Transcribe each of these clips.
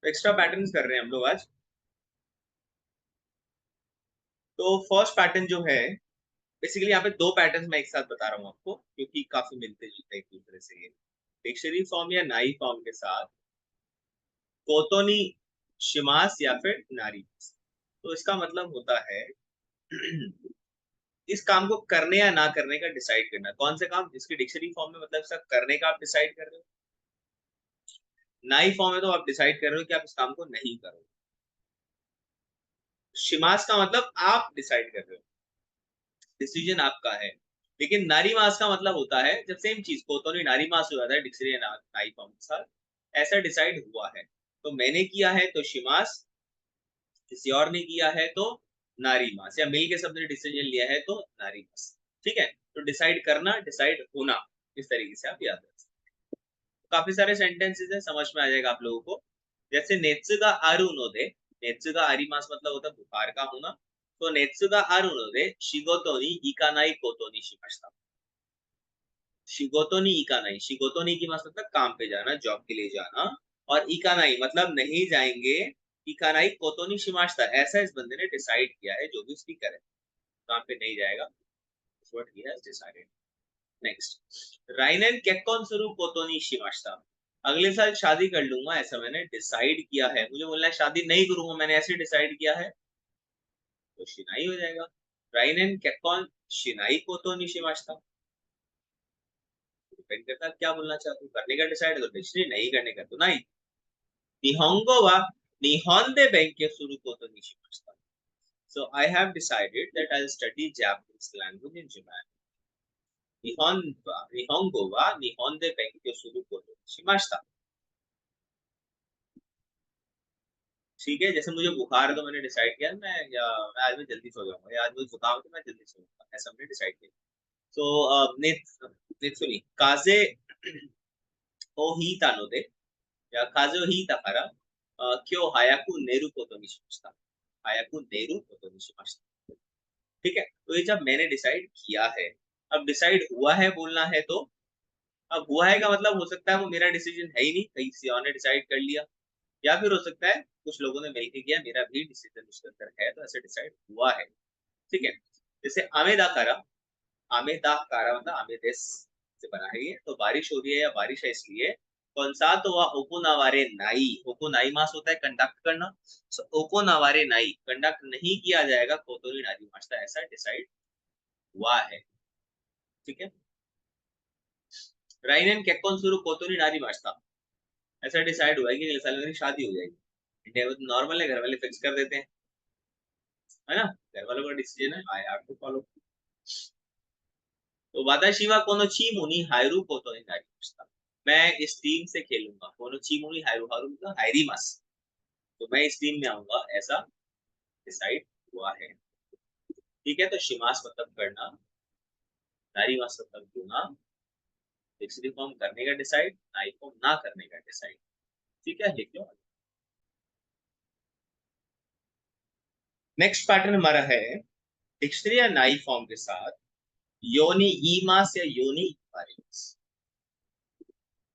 तो extra patterns कर रहे हैं हम लोग आज। तो फर्स्ट पैटर्न जो है, बेसिकली यहाँ पे दो पैटर्न मैं एक साथ बता रहा हूँ आपको, क्योंकि काफी मिलते जुलते हैं एक दूसरे से। ये डिक्शनरी फॉर्म या नाई फॉर्म के साथ कोतोनी शिमास या फिर नारी। तो इसका मतलब होता है इस काम को करने या ना करने का डिसाइड करना। कौन से काम? जिसकी डिक्शनरी फॉर्म में मतलब इसका करने का आप डिसाइड कर रहे हो, नाई फॉर्म में तो आप डिसाइड कर रहे हो कि आप इस काम को नहीं करोगे। शिमास का मतलब आप डिसाइड कर रहे हो, डिसीजन आपका है। लेकिन नारी मास का मतलब होता है जब सेम चीज को तो नहीं नारी मास हो जाता है डिक्शनरी नाई फॉर्म के साथ, ऐसा डिसाइड हुआ है। तो मैंने किया है तो शिमास, किसी और ने किया है तो नारी मास, या मिल के सबने डिसीजन लिया है तो नारी मास। ठीक है, तो डिसाइड करना, डिसाइड होना, इस तरीके से आप याद रख सकते हैं। काफी सारे सेंटेंसेस हैं, समझ में आ जाएगा आप लोगों को। जैसे नेत्सुगा आरु नोदे, नेत्सुगा आरी मास मतलब होता है बुखार का होना। तो नेत्सुगा आरु नोदे शिगोतो नि इकानाई कोतो नि शिमाशिता। शिगोतो नि इकानाई, शिगोतो नि की मतलब काम पे जाना, जॉब के लिए जाना, और इकानाई मतलब नहीं जाएंगे, इकानाई कोतो नि शिमाशिता, ऐसा इस बंदे ने डिसाइड किया है, जो भी स्पीकर है काम पे नहीं जाएगा, what he has decided. Next, राइनेन केक्कोन सुरु कोतो नि शिमाशिता, अगले साल शादी कर लूंगा ऐसा मैंने डिसाइड किया है। मुझे बोलना है शादी नहीं करूंगा, मैंने ऐसे डिसाइड किया है, तो शिनाई हो जाएगा। राइनेन केक्कोन शिनाई कोतो नि शिमाशिता, डिपेंड करता है क्या बोलना चाहते हो। करने का डिसाइड तो डिक्शनरी, नहीं करने का तो नहीं। निहोंगो वा निहोन दे बेंके सुरु कोतो नि शिमाशिता, so I have decided that I'll study Japanese language in Japan. निहोंगो वा निहोन दे बेंके सुरु कोतो नि शिमाशिता। ठीक है, जैसे मुझे बुखार है तो मैंने डिसाइड किया मैं आज मैं जल्दी सो जाऊंगा, या आज मुझे जुकाम है तो मैं जल्दी सो जाऊंगा, ऐसा हमने डिसाइड किया। सो नेत्सुनी काजे ओ ही तानो दे, या काजे ओ ही ताकारा क्यों हायाकू नेरू कोतो नि शिमाशिता, हायाकू नेरू कोतो नि शिमाशिता। ठीक है, तो ये जब मैंने डिसाइड किया है, अब डिसाइड हुआ है बोलना है तो, अब हुआ है का मतलब हो सकता है वो मेरा डिसीजन है ही नहीं, कहीं किसी और ने डिसाइड कर लिया, या फिर हो सकता है कुछ लोगों ने मिलकर किया, मेरा भी डिसीजन उसके अंदर है, तो ऐसे डिसाइड हुआ है। ठीक है, जैसे आमेदाकारा, आमेदाकारा मतलब आमेदेस से बना है ये, तो बारिश हो रही है या बारिश है इसलिए। कौन सा? तो वह ओकोनावारे नाई, ओकोनाई मास होता है कंडक्ट करना, सो ओकोनावारे नाई कंडक्ट नहीं किया जाएगा कोतोरी नारी मास्ता, ऐसा डिसाइड हुआ है। ठीक है, राइनन केक्कोन सुरु कोतोरी नारी मास्ता, ऐसा डिसाइड हुआ है कि अगले साल मेरी शादी हो जाएगी। इंडिया में तो नॉर्मल है, घर वाले फिक्स कर देते हैं, है ना, घर वालों का डिसीजन है, आई हैव टू फॉलो। तो वाताशी वा कोनो चीम उनी हायरू कोतो नि नारिमाशिता, मैं इस टीम से खेलूंगा। कोनो चीम उनी हायरू, हारू मतलब हायरी मस, तो मैं इस टीम में आऊंगा, ऐसा डिसाइड हुआ है। ठीक है, तो शिमास मतलब करना, नारी मस मतलब होना, डिक्शनरी फॉर्म करने का डिसाइड, नाई फॉर्म ना करने का डिसाइड। ठीक है, लिख लो। नेक्स्ट पैटर्न हमारा है डिक्शनरी या नाई फॉर्म के साथ योनी ईमास या योनी इबारिमास,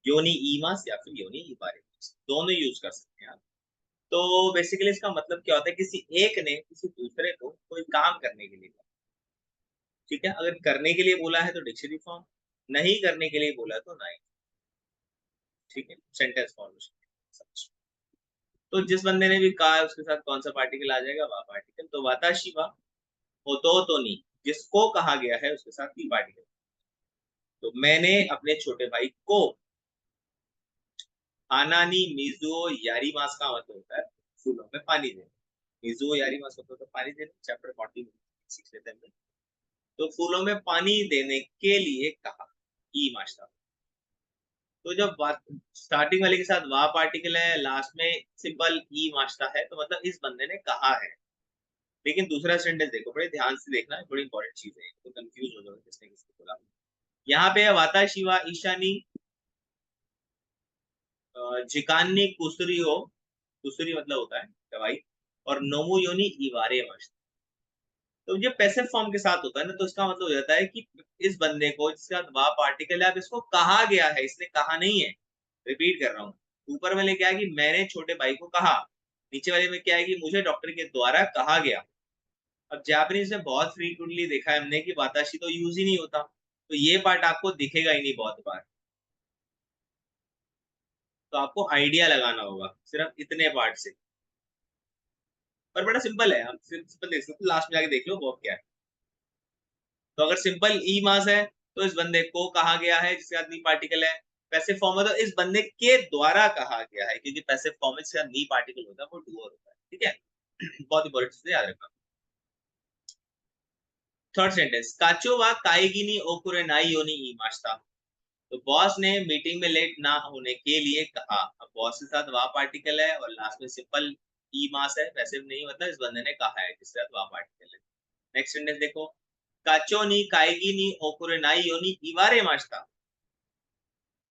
योनी ईमास या फिर योनी इबारिमास, दोनों यूज कर सकते हैं आप। तो बेसिकली इसका मतलब क्या होता है, किसी एक ने किसी दूसरे को कोई काम करने के लिए बोला। ठीक है, अगर करने के लिए बोला है तो डिक्शनरी फॉर्म, नहीं करने के लिए बोला तो नहीं। ठीक है, सेंटेंस फॉर्मेशन। तो जिस बंदे ने भी कहा है उसके साथ कौन सा पार्टिकल आ जाएगा? वह पार्टिकल। तो वाताशी वा होतो तो नहीं, जिसको कहा गया है उसके साथ की पार्टिकल। तो मैंने अपने छोटे भाई को, हानानी मिजुओ यारीमास का मतलब होता है फूलों में पानी देना। मिजुओ यारीमास मतलब तो पानी देना, चैप्टर 40 सीख लेते हैं। तो फूलों में पानी देने के लिए कहा, ई मास्टर। तो जब बात स्टार्टिंग वाले के साथ वाह पार्टिकल है, लास्ट में सिंपल ई मास्टर है, तो मतलब इस बंदे ने कहा है। लेकिन दूसरा सेंटेंस देखो, बड़े ध्यान से देखना है, बड़ी इंपॉर्टेंट चीज है, तो कंफ्यूज हो जाओगे किसने किसको बोला। यहाँ पे वाता शिवा ईशानी जिकान्नी कुसरी हो, कुसरी मतलब होता है दवाई, और नोमु योनी इवारे मस्त। तो ये पैसिव फॉर्म के साथ होता है ना, तो इसका मतलब हो जाता है कि इस बंदे को जिसके साथ वाह पार्टिकल है, अब इसको कहा गया है, इसने कहा नहीं है, रिपीट कर रहा हूँ, ऊपर वाले क्या है कि मैंने छोटे भाई को कहा, नीचे वाले में क्या है कि मुझे डॉक्टर के द्वारा कहा गया। अब जापानीज में बहुत फ्रीक्वेंटली देखा है हमने कि वाताशी तो यूज ही नहीं होता, तो ये पार्ट आपको दिखेगा ही नहीं बहुत बार, तो आपको आइडिया लगाना होगा सिर्फ इतने पार्ट से। पर बड़ा सिंपल है, हम सिंपल देख सकते, लास्ट में जाके देख लो वो क्या है। तो अगर सिंपल ई मास है तो इस बंदे को कहा गया है जिसके साथ नी पार्टिकल है। पैसिव फॉर्म है तो इस बंदे के द्वारा कहा गया है, क्योंकि पैसिव फॉर्म में इसका नी पार्टिकल होता है वो डूअर होता है, ठीक है। बहुत इंपॉर्टेंट चीज याद रखना। थर्ड सेंटेंस, काचो वा काएगी नी ओकुरे नाई योनी ई मास्ता। तो बॉस ने मीटिंग में लेट ना होने के लिए कहा। अब बॉस के साथ वा पार्टिकल है और लास्ट में सिंपल ई मास है, पैसिव नहीं, मतलब इस बंदे ने कहा है जिसके साथ वा पार्टिकल है। नेक्स्ट सेंटेंस देखो, काचो नी काएगी नी ओकुरे नाई योनी इवारे मास्ता।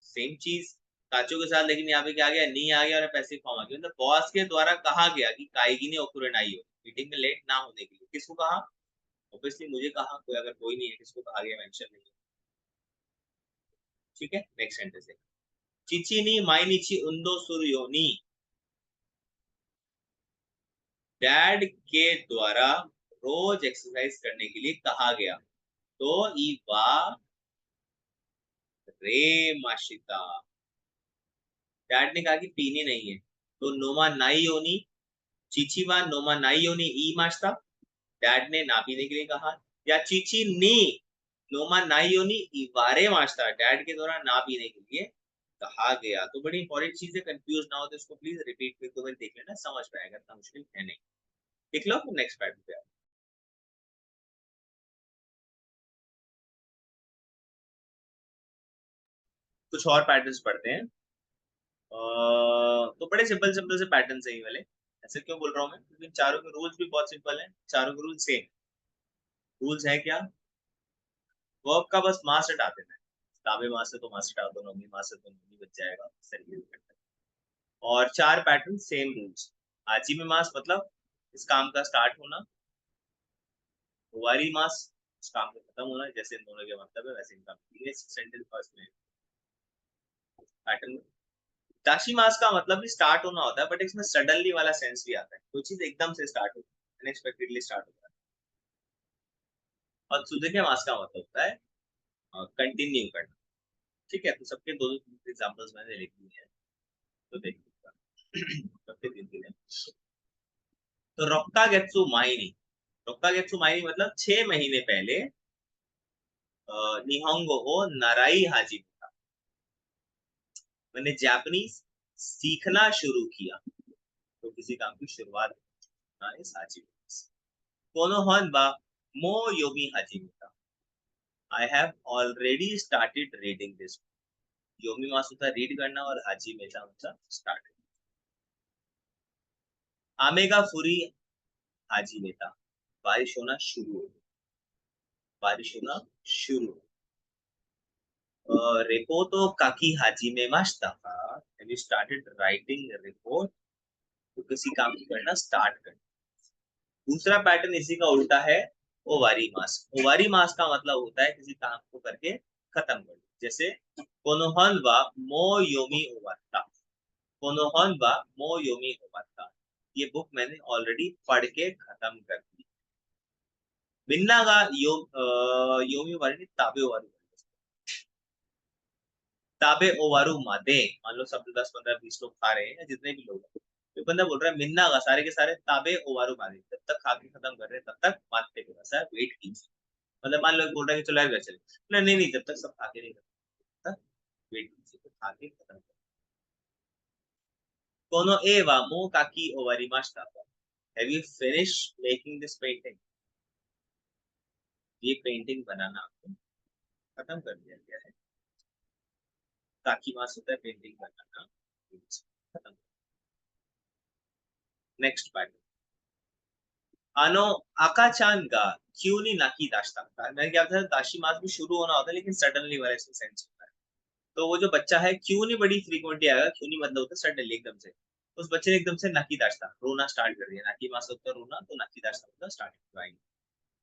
सेम चीज काचो के साथ, लेकिन यहाँ पे क्या आ गया, नी आ गया और पैसिव फॉर्म आ गया। मतलब बॉस के द्वारा कहा गया कि काएगी नी ओकुरे नाई हो, मीटिंग में लेट ना होने के लिए। किसको कहा? ऑब्वियसली मुझे कहा, कोई अगर कोई नहीं है किसको कहा गया मेंशन नहीं है, ठीक है। नेक्स्ट सेंटेंस है, चिची नी माइनिची उंदो सुरु नी। डैड के द्वारा रोज एक्सरसाइज करने के लिए कहा गया। तो इवा रे माशिता, डैड ने कहा कि पीनी नहीं है, तो नोमा नाई योनी, चीचीवा नोमा नाई योनी ई मास्ता, डैड ने ना पीने के लिए कहा। या चीची नी नोमा नाई योनी इवारे मास्ता, डैड के द्वारा ना पीने के लिए कहा गया। तो बड़ी इंपॉर्टेंट चीज है, कंफ्यूज ना हो तो इसको प्लीज रिपीट करके देख लेना, समझ पाएगा, इतना मुश्किल है नहीं। देख लो नेक्स्ट पैटर्न पे। कुछ और पैटर्न्स पढ़ते हैं। तो बड़े सिंपल सिंपल से पैटर्न है ये वाले। ऐसे क्यों बोल रहा हूँ मैं, क्योंकि चारों के रूल्स भी बहुत सिंपल हैं, चारों के रूल्स सेम। रूल्स है क्या, वर्ब का बस मास हटा देना है। ताबे मास से तो मास हटा दो, नौमी मास से तो नौमी बच जाएगा, इस तरीके से करते हैं। और चार पैटर्न सेम रूल्स। आजी में मास मतलब इस काम का स्टार्ट होना, हुआरी मास इस काम का खत्म होना, जैसे इन दोनों के मतलब है वैसे इनका सेंटेंस फर्स्ट में पैटर्न। दाशी मास का मतलब भी स्टार्ट होना होता है, बट इसमें सडनली वाला सेंस भी आता है, कोई चीज एकदम से स्टार्ट होती है, अनएक्सपेक्टेडली स्टार्ट होता है। और सुजुकी मास का मतलब होता है कंटिन्यू करना, ठीक है। तो सबके दो दो एग्जांपल्स मैंने लिख दिए हैं, तो देखिए सबके तीन तीन है। तो रोक्का गेत्सु माइनी, रोक्का गेत्सु माइनी मतलब 6 महीने पहले निहोंगो हो नाराई हाजी था, मैंने जापानीज सीखना शुरू किया। तो किसी काम की शुरुआत इस हाजी कोनो हन बा मो योमी हाजी था, I have already started reading this. योमी मासुता रीड करना और हाजी मेटा मतलब स्टार्ट। आमेगा फुरी हाजी मेटा, बारिश होना शुरू हो गई, बारिश होना शुरू। रिपोर्टो काकी हाजी में मास्ता था, have you started writing report. तो किसी काम को करना स्टार्ट करना। दूसरा पैटर्न इसी का उल्टा है, ओवारी मास। ओवारी मास का मतलब होता है किसी काम को करके खत्म कर, जैसे कोनोहन वा मो योमी ओवाता, कोनोहन वा मो योमी ओवाता, ये बुक मैंने ऑलरेडी पढ़ के खत्म कर दी। मिन्ना का योमी वारी ताबे ओवारू, ताबे ओवारू मादे, मान लो सब 10 15 20 लोग खा रहे हैं या जितने भी लोग हैं, तो बंदा बोल रहा है मिन्ना का सारे के सारे ताबे ओवारू मादे, जब तक खा के खत्म कर रहे हैं तब तक मारते के बस है, वेट कीजिए। मतलब मान लो बोल रहा है कि चलो यार घर चले, नहीं नहीं, जब तक सब खा के नहीं करते तब तक वेट कीजिए, तो खा के खत्म कर। कोनो ए वा मो काकी ओवारी मास्ता, have you finish making this painting, ये पेंटिंग बनाना आपको खत्म कर दिया गया है। काकी मास होता है पेंटिंग बनाना, खत्म। नेक्स्ट पैटर्न, आनो आकाचान का क्यों नहीं नाकी दाश्ता था, मैंने क्या था, दाशी मास भी शुरू होना होता है लेकिन सडनली वाला इसमें सेंस होता है। तो वो जो बच्चा है क्यों नहीं बड़ी फ्रीक्वेंटली आएगा, क्यों नहीं मतलब होता है सडनली एकदम से, तो उस बच्चे ने एकदम से नाकी दाश्ता रोना स्टार्ट कर दिया, नाकी मास होता है रोना, तो नाकी दाश्ता होता स्टार्ट क्राइंग।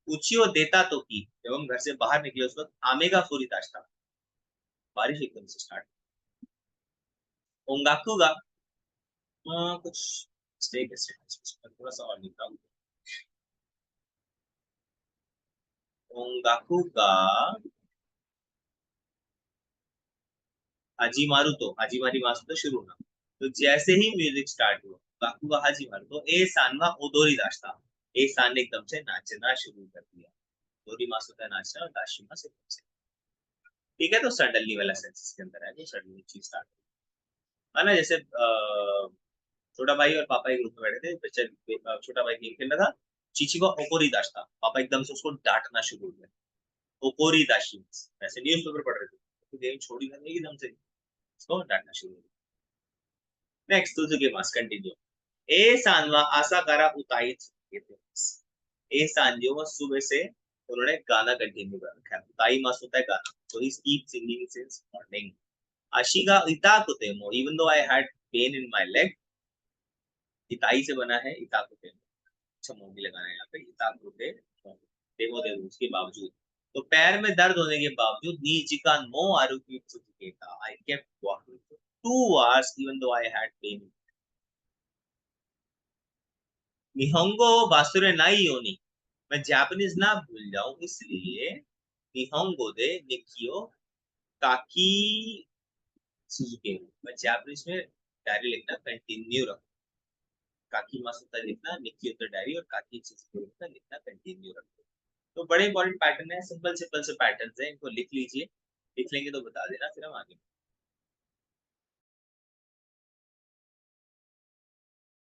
उचियो देता तो की, जब हम घर से बाहर निकले उस वक्त आमेगा फूरी दाश्ता, बारिश एकदम से स्टार्ट। ओंगाकू गा कुछ स्टेक थोड़ा सा और लिखता हूँ। ओंगाकू का हाजी मारू तो हाजी मारी मासु तो शुरू ना। तो जैसे ही म्यूजिक स्टार्ट हुआ गाकू का हाजी मारू तो ए सानवा ओदोरी दास्ता। ए सान ने एकदम से नाचना शुरू कर दिया। ओदोरी मासु का नाचना और दाशिमा से एकदम से। ठीक है, तो सडनली वाला सेंस के अंदर है, जो सडनली चीज स्टार्ट है ना। जैसे छोटा भाई और पापा एक ग्रुप में बैठे थे, बच्चा छोटा भाई गेम खेल रहा था। चीची को ओकोरी दास्ता, पापा एकदम से उसको डांटना शुरू हो गया। ओकोरी दाशी, ऐसे न्यूज पेपर पढ़ रहे थे, तो गेम छोड़ी ना एकदम से उसको डांटना शुरू हो गया। नेक्स्ट सुजुकी मास कंटिन्यू। ए सानवा आशा करा उताई ए सांजो वो सुबह से उन्होंने गाना कंटिन्यू कर रखा है। उताई मास होता है गाना, तो ही कीप सिंगिंग सिंस मॉर्निंग। आशिगा इताकुते मो even though I had pain in my leg. इताई से बना है इताकुते, अच्छा मोगी लगाना है यहाँ पे इताकुते। देखो देखो उसके बावजूद, तो पैर में दर्द होने के बावजूद नीचिकान मो आरुकी सुजुकेता I kept walking for 2 hours even though I had pain। निहोंगो बासुरे नाई योनी, मैं जापानीज ना भूल जाऊं इसलिए निहोंगो दे निकियो काकी सुजुके। मैं जापानीज में डायरी लिखना कंटिन्यू रखूं। काकी मासुता लिखना, निकियो तो डायरी, और काकी सुजुके लिखना कंटिन्यू रखूं। तो बड़े इंपॉर्टेंट पैटर्न है, सिंपल सिंपल से पैटर्न है, इनको लिख लीजिए। लिख लेंगे तो बता देना, फिर हम आगे